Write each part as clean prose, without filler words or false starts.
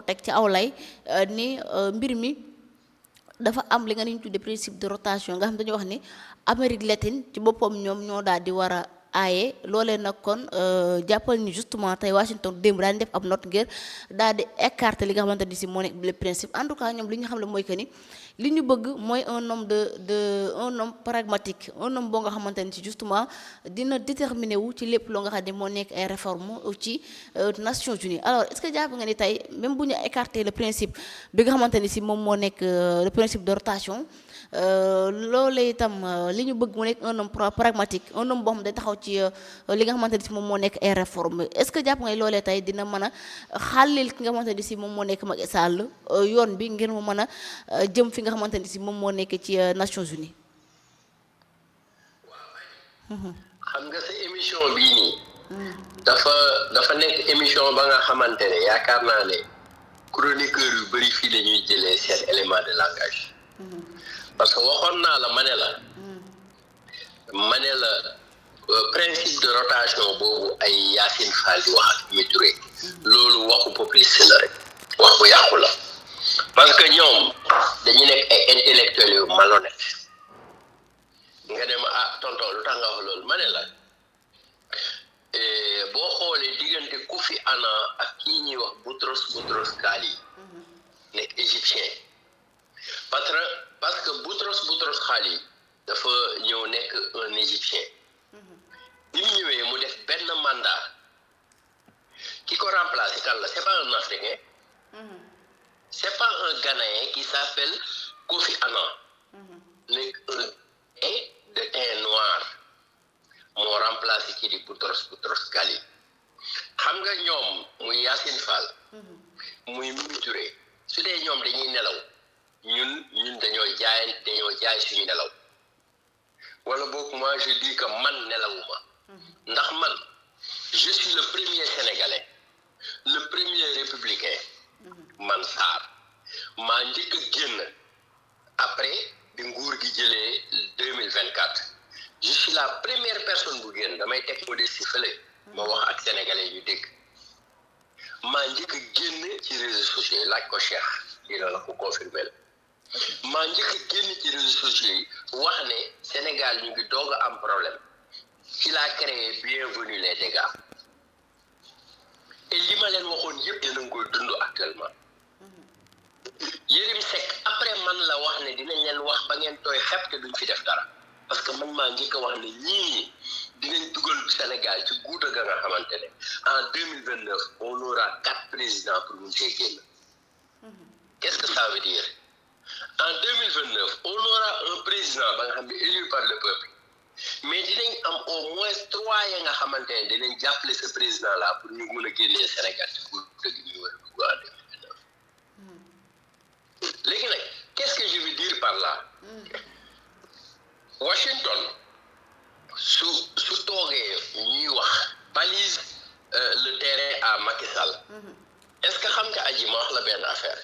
teg ci aw lay ni mbir mi dafa am li nga ni ñu tuddee principe de rotation nga xam dañu wax ni Amérique latine ci boppam ñoom ñoo daal di war a aaye loolee nag kon jàppal ni justement tey Washington démb daal di def ab note ngir daal di écarter li nga xamante ni si moo nekk le principe en tout cas ñoom li ñu xam ne mooy que ni li ñu bëgg mooy un homme un homme pragmatique un homme boo nga xamante ni si justement dina déterminé wu ci lépp loo nga xam ne moo nekk ay réformes ci Nations Unies alors est-ce que jàpp nga ni tey même bu ñu écarter le principe bi nga xamante ni si moom moo nekk le principe de rotation loolee itam li ñu bëgg mu nekk un homme pragmatique un homme boo xam ne day taxaw ci li nga xamante ni si moom moo nekk ay réformes est-ce que jàpp nga loolee tey dina mën a xàllil ki nga xamante ni si moom moo nekk Macky Sall yoon bi ngir mu mën a jëm fi nga xamante ni si moom moo nekk ci Nations Unies. xam nga sa émission bii nii. dafa nekk émission ba nga xamante ne yaakaar naa ne chroniqueur yu bëri fii la ñuy jëlee seen élément de langage. parce que waxoon naa la ma ne la principe de rotation boobu ay Yacine Fall di wax ak Mimi Touré loolu waxu populiste la rek wax bu yàqu la parce que ñoom dañu nekk ay intellectuels yu malhonnête nga dem tonton lu tax nga wax loolu ma ne la boo xoolee diggante Kofi Annan ak kii ñuy wax Boutros Ghali nekk égyptien parce que Boutros Ghali dafa ñëw nekk un égyptien bi mu ñëwee mu def benn mandat ki ko remplacé kan la c'est pas un africain c'est pas un Ghanéen qui s'appelle Kofi Annan nekk un de teint noir moo remplacé kii di Boutros Ghali xam nga ñoom muy Yacine Fall muy Mimi Touré su dee ñoom dañuy nelaw ñun dañoo jaay suñu nelaw wala boog moi je dis que man nelawuma ndax man je suis le premier sénégalais le premier républicain man Sarr maa njëkk a génn après bi nguur gi jëlee 2024 je suis la première personne bu génn damay teg modestie fële ma wax ak sénégalais ñu dégg maa njëkk a génn ci réseaux sociaux yi laaj ko Cheikh dina la ko confirmer la maa njëkk a génn ci réseaux sociaux yi wax ne Sénégal ñu ngi doog a am problème ci laa créé bienvenue les dégâts et li ma leen waxoon yëpp dinañ koy dund actuellement Yérim Seck après man la wax ne dinañ leen wax ba ngeen tooy xepp te duñ fi def dara parce que man maa njëkk a wax ne ñii dinañ dugal Sénégal ci guuta ga nga xamante ne en 2029 on aura 4 présidents pour mun cee génn qu'est-ce que ça veut dire en 2029 on aura un président ba nga xam ne élu par le peuple mais dinañ am au moins 3 ya nga xamante ne dinañ jàppale ce président là pour ñu mën a génnee Sénégal ci guuta gi ñu war a dugg en 2029 léegi nag qu'est-ce que je veux dire par là Washington su toogee ñuy wax balise le terrain à Macky Sall est-ce que xam nga aji ma wax la benn affaire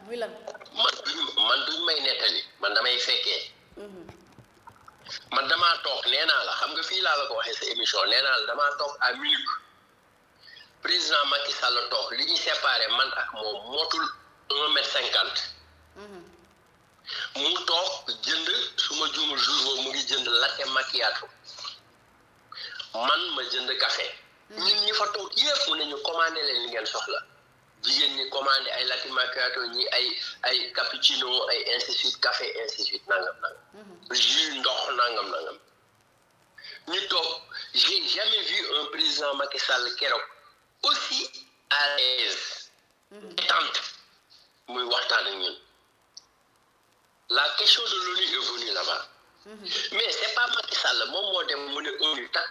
muy lan man duñ may nettali man damay fekkee man damaa toog nee naa la xam nga fii laa la ko waxee sa émission nee naa la damaa toog à Munich président Macky Sall toog li ñu séparé man ak moom motul 1m50 mu toog jënd su ma juumul jour boobu mu ngi jënd latte macchiato man ma jënd café ñun ñi fa toog yëpp mu ne ñu commandé leen li ngeen soxla jigéen ñi commandé ay latte macchiato ñi ay cappuccino ay ainsi de suite café ainsi de suite nangam jus ndox nangam ñu toog j'ai jamais vu un président Macky Sall keroog aussi à l'aise détente muy waxtaan ak ñun la question de l'ONU est venue là-bas mais c'est pas Macky Sall moom moo dem mu ne ONU tak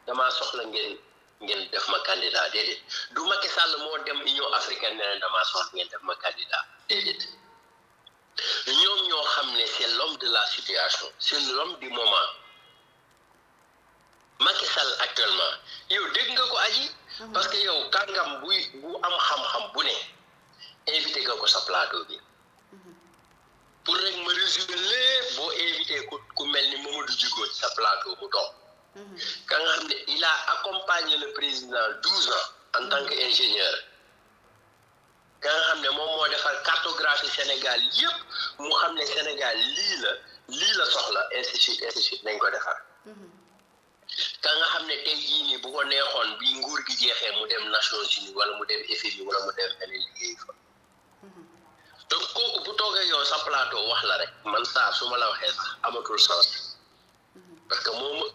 damaa soxla ngeen def ma candidat déedéet du Macky Sall moo dem Union africaine ne damaa soxla ngeen def ma candidat déedéet ñoom ñoo xam ne c'est l'homme de la situation c'est l'homme du moment Macky Sall actuellement yow dégg nga ko aji parce que yow kàngam bu am xam-xam bu ne invité nga ko sa plateau bi pour rek ma résumer lépp boo invité ku mel ni Mamadou Djigo ci sa plateau mu toog ka nga xam ne il a accompagné le président 12 ans en tant qu'ingénieur ka nga xam ne moom moo defar cartographie Sénégal yépp mu xam ne Sénégal lii la soxla ainsi de suite nañ ko defar ka nga xam ne tey jii nii bu ko neexoon bi nguur gi jeexee mu dem Nations Unies wala mu dem FMI wala mu dem feneen liggéey fa donc kooku bu toogee yow sa plateau wax la rek man saa su ma la waxee sax amatul sens parce que moo ma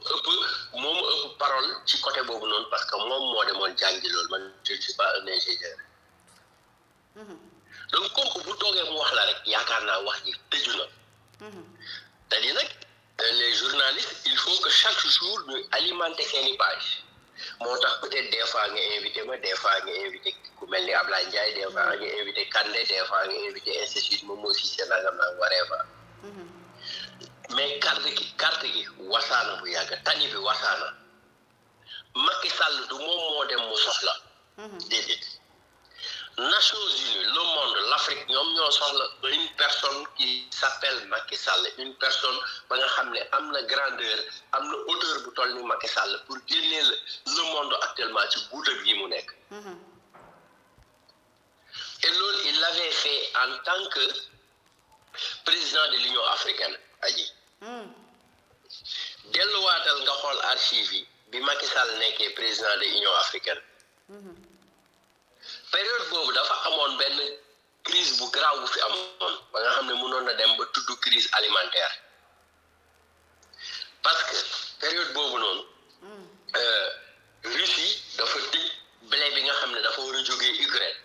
ëpp parole ci côté boobu noonu parce que moom moo demoon jàngi loolu man je ne suis pas un ingénieur donc kooku bu toogee mu wax la rek yaakaar naa wax ji tëju na c'est-à-dire nag les journalistes il faut que chaque jour ñu alimenter seeni page moo tax peut-être des fois nga invité ma des fois nga invité ku mel ni Ablaye Ndiaye des fois nga invité Kandé des fois nga invité institut moom aussi c'est nangam waree fa mais carte gi wasaana bu yàgg tani bi wasaana Macky Sall du moom moo dem mu soxla déedéet Nations Unies le monde l'Afrique ñoom ñoo soxla une personne qui s'appelle Macky Sall une personne ba nga xam ne am na grandeur am na hauteur bu toll ni Macky Sall pour génnee le monde actuellement ci guuta gi mu nekk et loolu il l'avait fait en tant que président de l'Union africaine aji delluwaatal nga xool archive yi bi Macky Sall nekkee président de l'Union africaine période boobu dafa amoon benn crise bu grave bu fi amoon ba nga xam ne mënoon na dem ba tudd crise alimentaire parce que période boobu noonu Russie dafa tëj blé bi nga xam ne dafa war a jógee Ukraine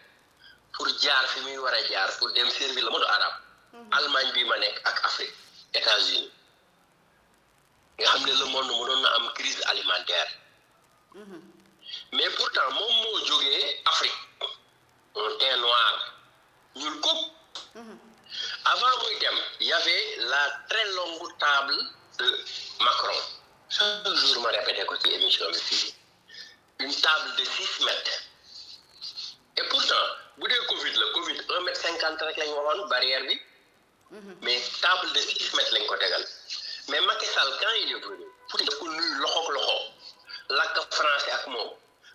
pour jaar fi muy war a jaar pour dem servir le monde arabe Allemagne bi ma nekk ak Afrique États-Unis nga xam ne le monde mënoon na am crise alimentaire mais pourtant moom moo jógee Afrique un teint noir ñuul kuk avant muy dem il y avait la très longue table de Macron chaque jour ma répété ko ci émission bi fii une table de 6 mètres et pourtant bu dee Covid 1,50 m rek lañ waxoon barrière bi mais table de 6 mètres lañ ko tegal mais Macky Sall quand il est venu pour daf ko nuyu loxoog loxo làkk français ak moom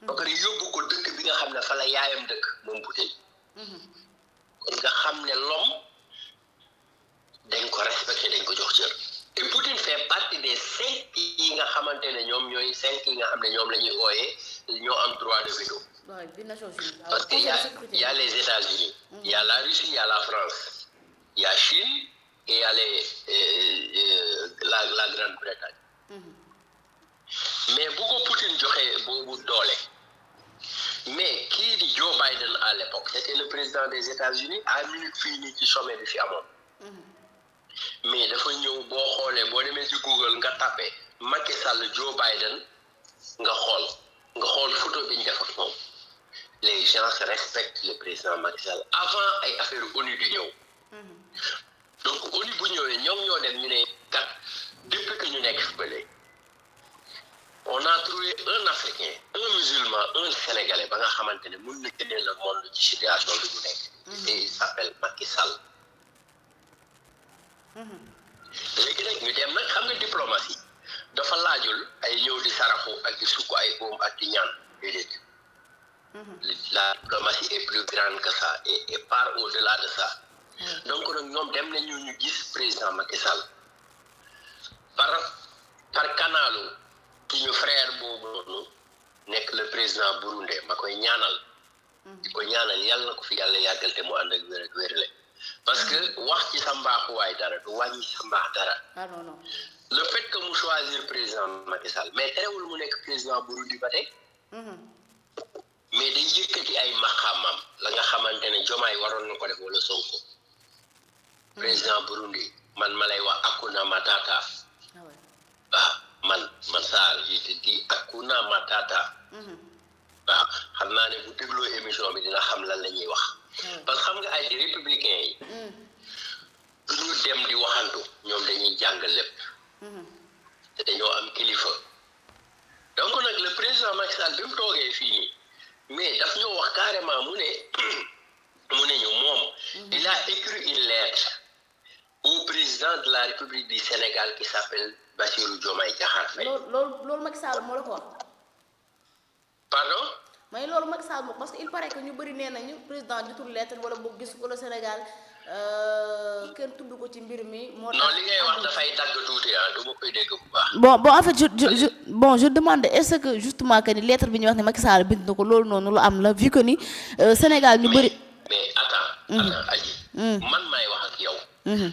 ba pare yóbbu ko dëkk bi nga xam ne fa la yaayam dëkk moom Poutine kon nga xam ne l'homme dañ ko respecté dañ ko jox cër et Poutine fait partie des 5 yi nga xamante ne ñoom ñooy 5 yi nga xam ne ñoom la ñuy ooyee ñoo am droit de veto parce que y a les États-Unis il y a la Russie il y a la France il y a Chine et il y a la Grande-Bretagne mais bu ko Poutine joxee boobu doole mais kii di Joe Biden à l'époque c'était le président des États-Unis à minute fii nii ci sommet bi fi amoon mais dafa ñëw boo xoolee boo demee ci Google nga tapé Macky Sall Joe Biden nga xool photo bi ñu def ak moom les gens respectent le président Macky Sall avant ay affaire ONU di ñëw donc ONU bu ñëwee ñoom ñoo dem ñu ne kat depuis que ñu nekk fi ba léegi on a trouvé un Africain un musulman un Sénégalais ba nga xamante ne mën na génne le monde ci situation bi ñu nekk et il s'appelle Macky Sall léegi nag ñu dem nag xam nga diplomatie dafa laajul ay ñëw di saraxu ak di sukk ay oom ak di ñaan déedéet la diplomatie est plus grande que ça et part au-delà de ça donc nag ñoom dem nañu ñu gis président Macky Sall par kanalu suñu frère boobu noonu nekk le président burundais ma koy ñaanal di ko ñaanal yàlla na ko fi yàlla yàggal te mu ànd ak wér ak wérle parce que wax ci sa mbaaxuwaay dara du wàññi sa mbaax dara le fait que mu choisir président Macky Sall mais terewul mu nekk président Burundi ba tey mais day yëkkati ay maqaamam la nga xamante ne Diomaye waroon na ko def wala Sonko président Burundi man ma lay wax Hakuna Matata waaw man saa je te dis Hakuna Matata waaw xam naa ne bu dégloo émission bi dina xam lan la ñuy wax parce que xam nga ay républicains yi duñu dem di waxantu ñoom dañuy jàng lépp te dañoo am kilifa donc nag le président Macky Sall bi mu toogee fii nii mais daf ñoo wax carrément mu ne ñu moom il a écrit une lettre au président de la République du Sénégal qui s'appelle Bassirou Diomaye Diakhar Faye. loolu Macky Sall moo la ko wax. Pardon. mais loolu Macky Sall moom parce que il paraît que ñu bëri nee nañu président jotul lettre wala boog gis ko le Sénégal kenn tudd ko ci mbir mi. moo tax non li ngay wax dafay dagg tuuti du ma koy dégg bu baax. bon en fait je demande est-ce que justement que ni lettre bi ñuy wax ne Macky Sall bind na ko loolu noonu lu am la vu que ni Sénégal ñu bëri. mais attends Adji. man maay wax ak yow.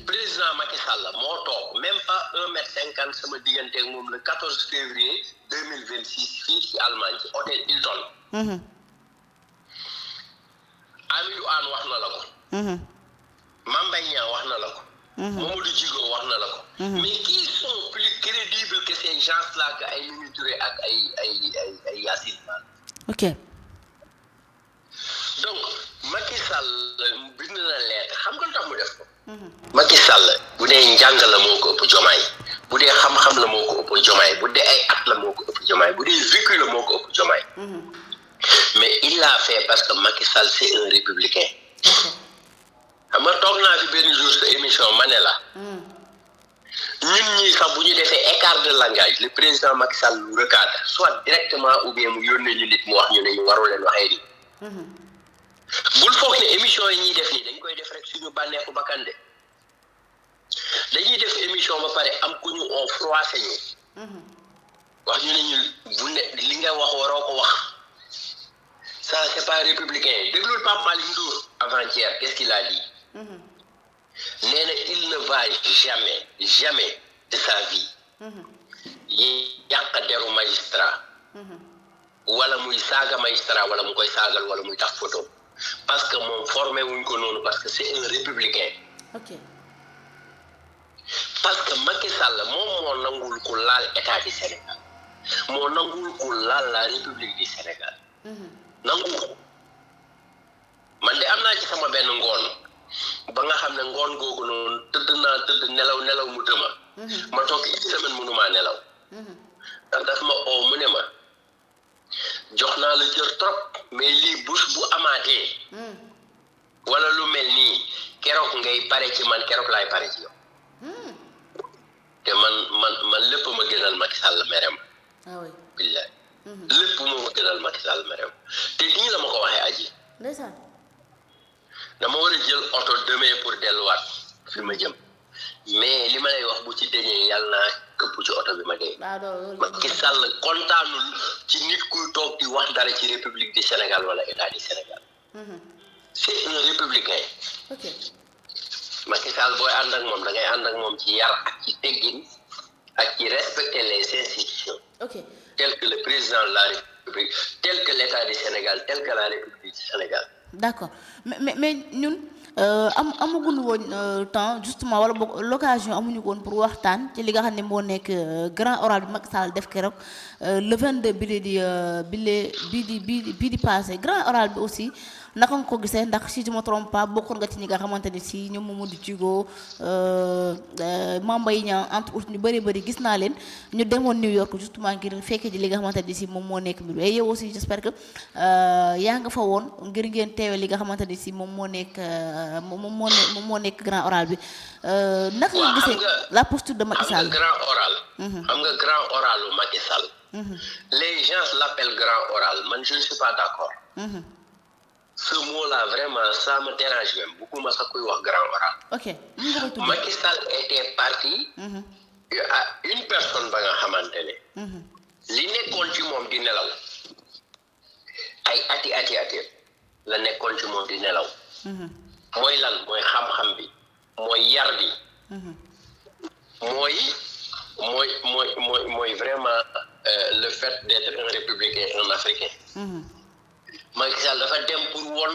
président Macky Sall moo toog même pas 1m50 sama diggante ak moom le 14 février 2026 fii ci Allemagne ci hôtel Hilton. Amidou Anne wax na la ko. Mame Mbaye Niang wax na la ko. Mamadou Djigo wax na la ko. mais qui sont plus crédibles que ces gens-là que ay Mimi Touré ak ay Yacine Fall. ok. donc Macky Sall bind na lettre xam nga lu tax mu def ko. Macky Sall bu dee njàng la moo ko ëpp jomaay bu dee xam-xam la moo ko ëpp jomaay bu dee ay at la moo ko ëpp jomaay bu dee vécu la moo ko ëpp jomaay. mais il l'a fait parce que Macky Sall c'est un républicain. xam nga toog naa fi benn jour sa émission ma ne la. ñun ñii sax bu ñu defee écart de langage le président Macky Sall lu recadre soit directement ou bien mu yónnee ñu nit mu wax ñu ne ñu waru leen waxee di. bul foog ne émission yi ñuy def nii dañ koy def rek suñu bànneexu bakkan de dañuy def émission ba pare am ku ñu on froissé ñu. wax ñu ne ñu bu ne li nga wax waroo ko wax. ça c'est pas républicain déglul Pape Malick Ndour avant-hier qu'est-ce qu'il a dit. nee na il ne va jamais de sa vie. yàq deru magistrat. wala muy saaga magistrat wala mu koy saagal wala muy tax photo parce que moom formé wuñ ko noonu parce que c'est un républicain. ok. parce que Macky Sall moom moo nangul ko laal état du Sénégal moo nangul ko laal la république du Sénégal. nangu ko man de am naa ci sama benn ngoon ba nga xam ne ngoon googu noonu tëdd nelaw mu dëma ma toog une semaine mënumaa nelaw ndax daf ma oo mu ne ma jox naa la jër trop mais lii bés bu amaatee wala lu mel nii keroog ngay pare ci man keroog laay pare ci yow te man lépp ma gënal Macky Sall merem billahi lépp moo ma gënal Macky Sall merem te nii la ma ko waxee aji ndeysaan dama war a jël oto demain pour delluwaat fi ma jëm mais li ma lay wax bu ci deñee yàlla naa këpp ci oto bi ma dee Macky Sall kontaanul ci nit kuy toog di wax dara ci république du Sénégal wala état du Sénégal c'est un républicain. ok. Macky Sall booy ànd ak moom da ngay ànd ak moom ci yar ak ci teggin ak ci respecter les institutions. ok. tel que le président de la République tel que l'état du Sénégal tel que la République du Sénégal. d'accord mais ñun amaguñu woon temps justement wala boog l'occasion amuñu ko woon pour waxtaan ci li nga xam ne moo nekk grand oral bi Macky Sall def keroog le 22 bii di passé grand oral bi aussi naka nga ko gisee ndax si je me trompe pas bokkoon nga ci ñi nga xamante ni si ñoom Mamadou Djigo Mame Mbaye Niang entre autres ñu bëri gis naa leen ñu demoon New York justement ngir fekkee ji li nga xamante ni si moom moo nekk mbir et yow aussi j'espère que yaa nga fa woon ngir ngeen teewee li nga xamante ni si moom moo nekk grand oral bi naka nga gisee la posture de Macky Sall. xam nga grand oral u Macky Sall. les gens l'appellent grand oral man je ne suis pas d'accord. ce mot-là vraiment ça me dérange même beaucoup ma sax kuy wax grand oral. ok Macky Sall était parti. à une personne ba nga xamante ne. li nekkoon ci moom di nelaw ay ati la nekkoon ci moom di nelaw. mooy lan mooy xam-xam bi mooy yar bi. mooy vraiment le fait d'être un républicain un africain. Macky Sall dafa dem pour won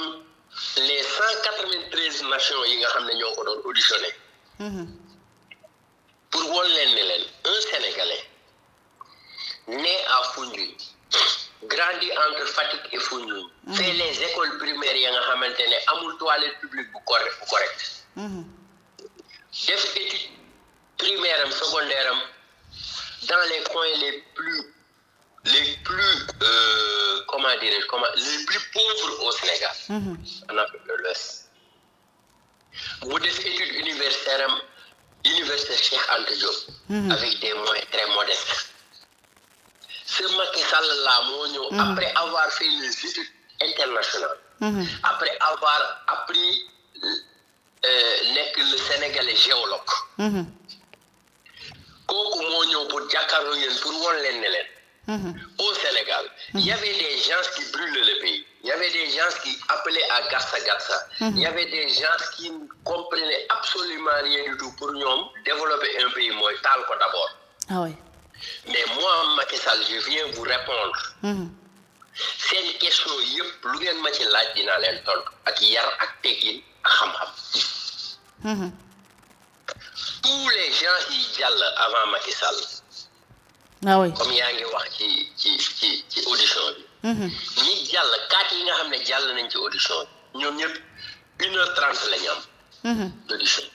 les 193 nations yi nga xam ne ñoo ko doon auditionné. pour won leen ne leen un Sénégalais né à Foundiougne grandi entre Fatick et Foundiougne. fait les écoles primaires ya nga xamante ne amul toilette publique bu correct. def étude primaire am secondaire am dans les coins les plus les plus pauvres au Sénégal. en Afrique de l'Ouest. mu def étude universitaire am université Cheikh Anta Diop. avec des moyens très modestes. ce Macky Sall là moo ñëw après avoir fait les études internationales après avoir appris nekk le Sénégalais géologue kooku moo ñëw pour jàkkaarloo yéen pour won leen ne leen au Sénégal il y avait des gens qui brûlaient le pays il y avait des gens qui appelaient à Gatsa Gatsa il y avait des gens qui ne comprenaient absolument rien du tout pour ñoom développer un pays mooy taal ko d'abord ah oui mais moi Macky Sall je viens vous répondre seen question yëpp lu ngeen ma ci laaj dinaa leen tontu ak yar ak teggin ak xam-xam tous les gens yi jàll avant Macky Sall ah oui comme yaa ngi wax ci audition bi ñi jàll kaat yi nga xam ne jàll nañ ci audition bi ñoom ñëpp 1h30 la ñu am d'audition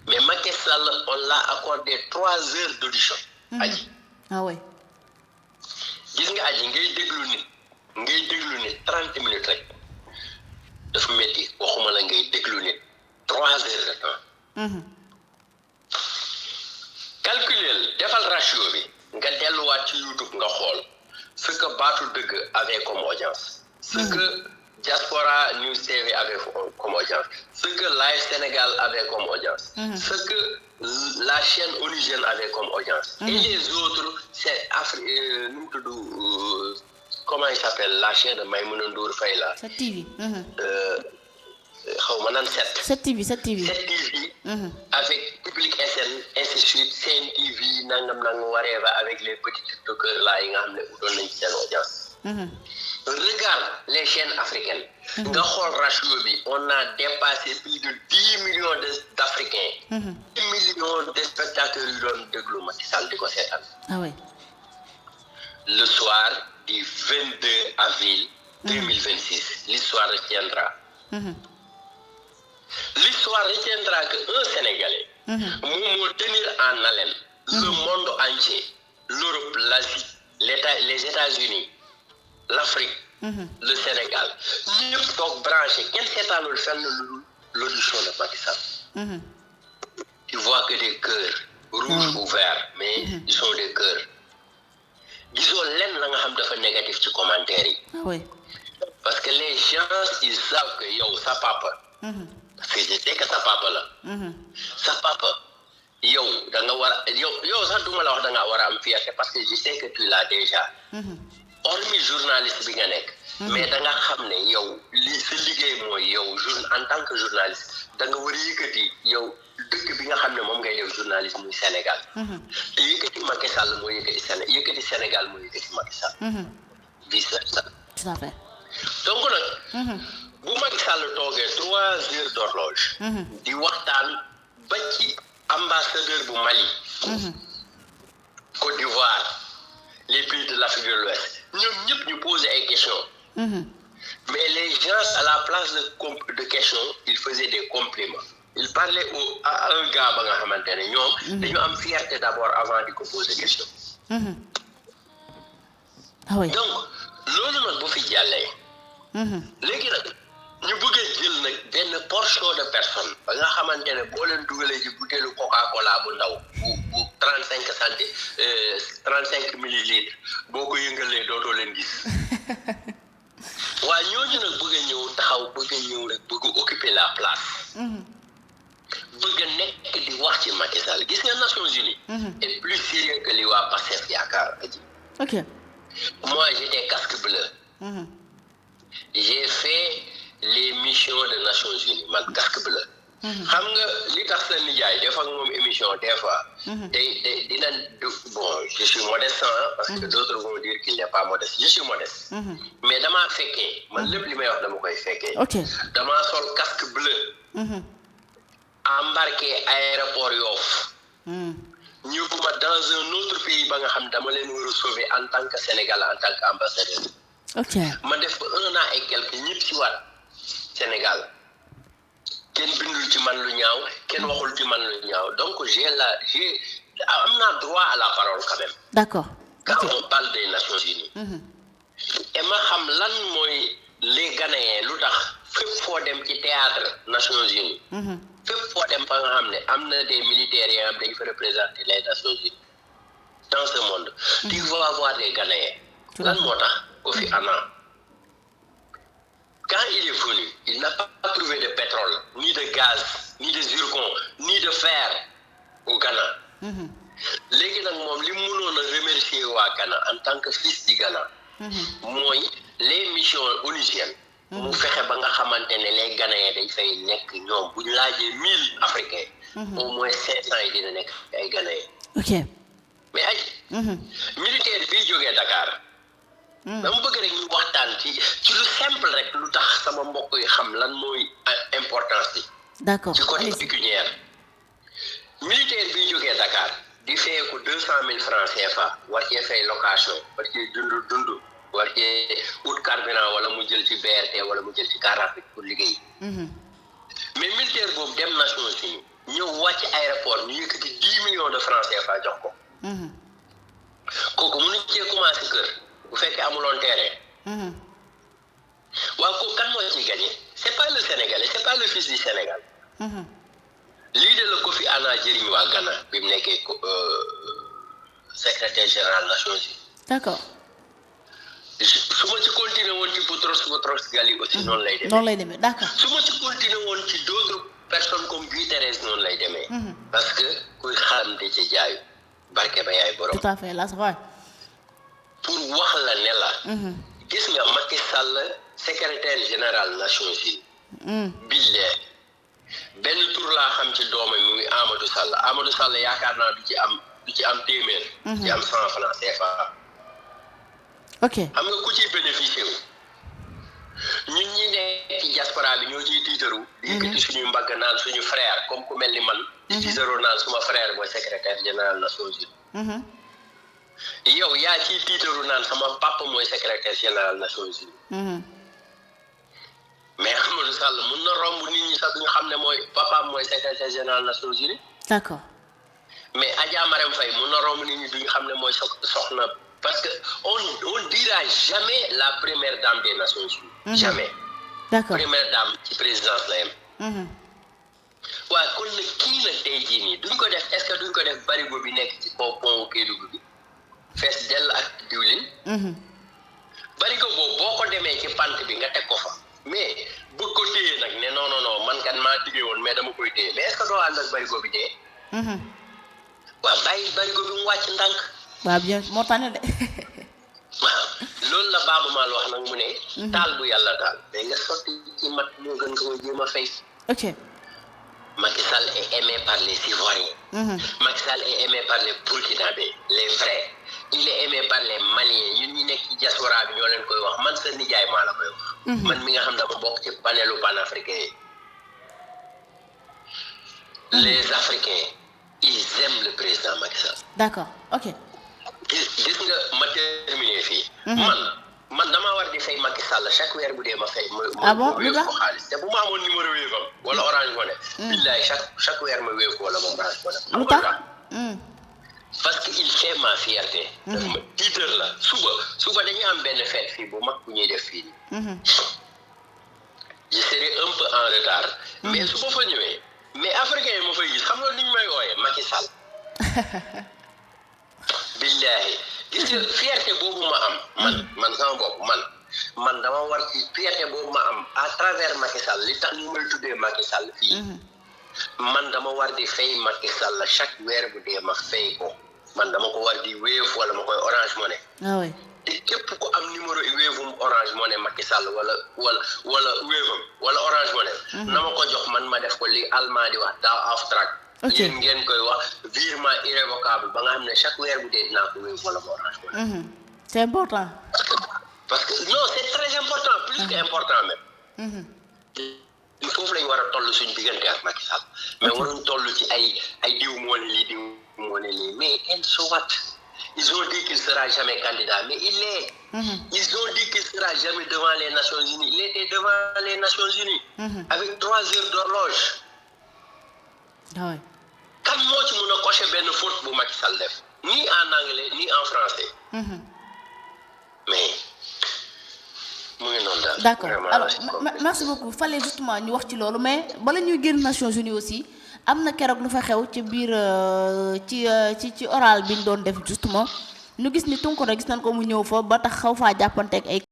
mais Macky Sall on l'a accordé 3 heures d'audition aji ah oui gis nga aji ngay déglu nit 30 minutes rek dafa métti waxuma la ngay déglu nit 3 heures de temps calculer defal ratio bi nga delluwaat ci YouTube nga xool ce que Baatu Dëgg avait comme audience ce que Diaspora News TV avait comme audience ce que Live Sénégal avait comme audience ce que la chaîne onusienne avait comme audience et les autres c'est comment il s'appelle la chaîne de Maïmouna Ndour Faye là 7 TV xaw ma naan 7 TV avec Public SN ainsi de suite Sen TV nangam whatever avec les petits tiktokers là yi nga xam ne doon nañ ci seen audience regarde les chaînes africaines nga xool ratio bi on a dépassé plus de 10 millions d'Africains 10 millions de spectateurs yu doon déglu Macky Sall di ko seetaan ah oui le soir du 22 avril 2026 l'histoire retiendra l'histoire retiendra que un Sénégalais moom moo tenir en haleine le monde entier l'Europe l'Asie les États-Unis l'Afrique le Sénégal ñëpp toog branché kenn seetaanul fenn lu l'audition de Macky Sall tu vois que des cœurs rouges ou verts mais ils sont des cœurs gisoo lenn la nga xam dafa négatif ci commentaire yi parce que les gens ils savent que yow sa papa parce que je sais que sa papa la sa papa yow da nga war a yow sax duma la wax da nga war a am fierté parce que je sais que tu l'as déjà hormis journaliste bi nga nekk mais da nga xam ne yow li sa liggéey mooy yow en tant que journaliste da nga war a yëkkati yow dëkk bi nga xam ne moom ngay def journaliste muy Sénégal te yëkkati Macky Sall mooy yëkkati Sénégal mooy yëkkati Macky Sall vice versa tout à fait donc nag bu Macky Sall toogee 3 heures d'horloge di waxtaan ba ci ambassadeur bu Mali Côte d'Ivoire les pays de l'Afrique de l'Ouest ñoom ñëpp ñu poser ay questions mais les gens à la place de questions ils faisaient des compliments ils parlaient à un gars ba nga xamante ne ñoom dañu am fierté d'abord avant di ko poser question ah oui donc loolu nag bu fi jàllee léegi nag ñu bëggee jël nag benn portion de personnes ba nga xamante ne boo leen dugalee ci butéelu Coca-Cola bu ndaw bu 35 millilitres boo ko yëngalee dootoo leen gis waa ñooñu nag bëgg a ñëw taxaw bëgg a ñëw rek bëgg occuper la place bëgg a nekk di wax ci Macky Sall gis nga Nations Unies est plus sérieux que li waa Pastef yaakaar aji ok moi j'étais casque bleu j'ai fait les missions de Nations Unies man casque bleu xam nga li tax sa nijaay def ak moom émission des fois day dina bon je suis modeste parce que d'autres vont dire qu'il n'est pas modeste je suis modeste mais damaa fekkee man lépp li may wax dama koy fekkee damaa sol casque bleu embarqué aéroport Yoff ñu ma dans un autre pays ba nga xam dama leen war a sauver en tant que Sénégalais en tant qu'ambassadeur ma def ba 1 an et quelques ñëpp ci waat Sénégal kenn bindul ci man lu ñaaw kenn waxul ci man lu ñaaw donc am naa droit à la parole quand même d'accord quand on parle des Nations Unies et ma xam lan mooy les Ghanéens lu tax fépp foo dem ci théâtre Nations Unies fépp foo dem fa nga xam ne am na des militaires yoo xam dañu fa représenter les Nations Unies dans ce monde tu vas avoir des Ghanéens lan moo tax Kofi Annan quand il est venu il n'a pas trouvé de pétrole ni de gaz ni de zircon ni de fer au Ghana léegi nag moom li mu mënoon a remercier waa Ghana en tant que fils du Ghana mooy les missions onusiennes mu fexe ba nga xamante ne les Ghanéens dañ fay nekk ñoom bu ñu laajee 1000 africains au moins 500 yi dina nekk ay Ghanéens ok mais ay militaire bii jógee Dakar dama bëgg rek ñu waxtaan ci lu simple rek lu tax sama mbokk yi xam lan mooy importance bi d'accord ci côté pécuniaire militaire bii jógee Dakar di feyeeku 200,000 francs CFA war cee fay location war cee dund war cee ut carburant wala mu jël ci BRT wala mu jël ci car rapide pour liggéey mais militaire boobu dem Nations Unies ñëw wàcc aéroport ñu yëkkati 10 millions de francs CFA jox ko kooku mënu cee commencé kër bu fekkee amuloon terrain waaw kooku kan moo ciy gagné c'est pas le Sénégalais c'est pas le fils du Sénégal lii de la Kofi Annan jëriñ waa Ghana bi mu nekkee secrétaire général Nations Unies d'accord su ma ci continuer woon ci Boutros Ghali aussi noonu lay demee d'accord su ma ci continuer woon ci d'autres personnes comme Guy Thérèse noonu lay demee parce que kuy xaram de ci jaayu barke ba yaay borom tout à fait là c'est vrai pour wax la ne la gis nga Macky Sall secrétaire général Nations Unies billee benn tur laa xam ci doomam muy Amadou Sall yaakaar naa du ci am téeméer ci am 100 francs CFA ok xam nga ku ciy bénéficié wu ñun ñi nekk ci diaspora bi ñoo ciy tiitaru di yëkkati suñu mbagg naan suñu frère comme ku mel ni man di tiitaru naan suma frère mooy secrétaire général Nations Unies yow yaa ciy tiitaru naan sama papa mooy secrétaire général Nations Unies mais Amadou Sall mun na romb nit ñi sax duñu xam ne mooy papaam mooy secrétaire général Nations Unies d'accord mais Adja Marème Faye mun na romb nit ñi duñu xam ne mooy soxna parce que on dira jamais la première dame des Nations Unies jamais d'accord première dame ci présidence la yem waaye kon nag kii nag tey jii nii duñ ko def est-ce que duñ ko def barigo bi nekk ci kaw pont Kédougou bi fees dell ak diwlin barigo boobu boo ko demee ci pant bi nga teg ko fa mais bëgg ko téye nag ne non man kan maa diggee woon mais dama koy téye mais est-ce que doo ànd ak barigo bi téye waaw bàyyi barigo bi mu wàcc ndànk waaw bien moo tane de waaw loolu la Baaba Maal wax nag mu ne taal bu yàlla taal mais nga sotti ci mat moo gën nga koy jéem a fay ok Macky Sall est aimé par les Ivoiriens Macky Sall est aimé par les Burkinabés les vrais il est aimé par les Maliens ñun ñi nekk ci diaspora bi ñoo leen koy wax man sa nijaay maa la koy wax man mi nga xam dama bokk ci panelu panafricain yi les Africains ils aiment le président Macky Sall d'accord ok gis nga ma terminé fii man damaa war di fay Macky Sall chaque weer bu dee ma fay ah bon wéew ko xaalis te bu ma amoon numéro wéefam wala Orange Money billaay chaque weer ma wéew ko wala ma Orange Money lu tax parce que il fait ma fierté daf ma tiitar la suba dañuy am benn fête fii bu mag bu ñuy def fii je serai un peu en retard mais su ma fa ñëwee mais africain yi ma fay gis xam nga ni ñu may wooyee Macky Sall billahi gis nga fierté boobu ma am man sama bopp man dama war ci fierté boobu ma am à travers Macky Sall li tax ñu may tuddee Macky Sall fii man dama war di fay Macky Sall chaque weer bu dee ma fay ko man dama ko war di Wave wala ma koy Orange Money ah oui te képp ku am numéro Wave Orange Money Macky Sall wala Wave wala Orange Money na ma ko jox man ma def ko li allemand di wax down off track yéen ngeen koy wax virement irrévocable ba nga xam ne chaque weer bu dee dinaa ko Wave wala Orange Money c'est important parce que non c'est très important plus que important même foofu lañu war a toll suñu diggante ak Macky Sall mais waruñ toll ci ay diw moo ne lii diw moo ne lii mais so what ils ont dit qu'il sera jamais candidat mais il l'est ils ont dit qu'il sera jamais devant les Nations Unies il était devant les Nations Unies avec 3 heures d'horloge kan moo ci mun a cocher benn faute bu Macky Sall def ni en anglais ni en français mais mu ngi noonu daal d'accord alors merci beaucoup fallait justement ñu wax ci loolu mais bala ñuy génn Nations Unies aussi am na keroog lu fa xew ci biir ci oral bi ñu doon def justement ñu gis ni Tunkara gis nañ ko mu ñëw fa ba tax xaw faa jàppanteeg ay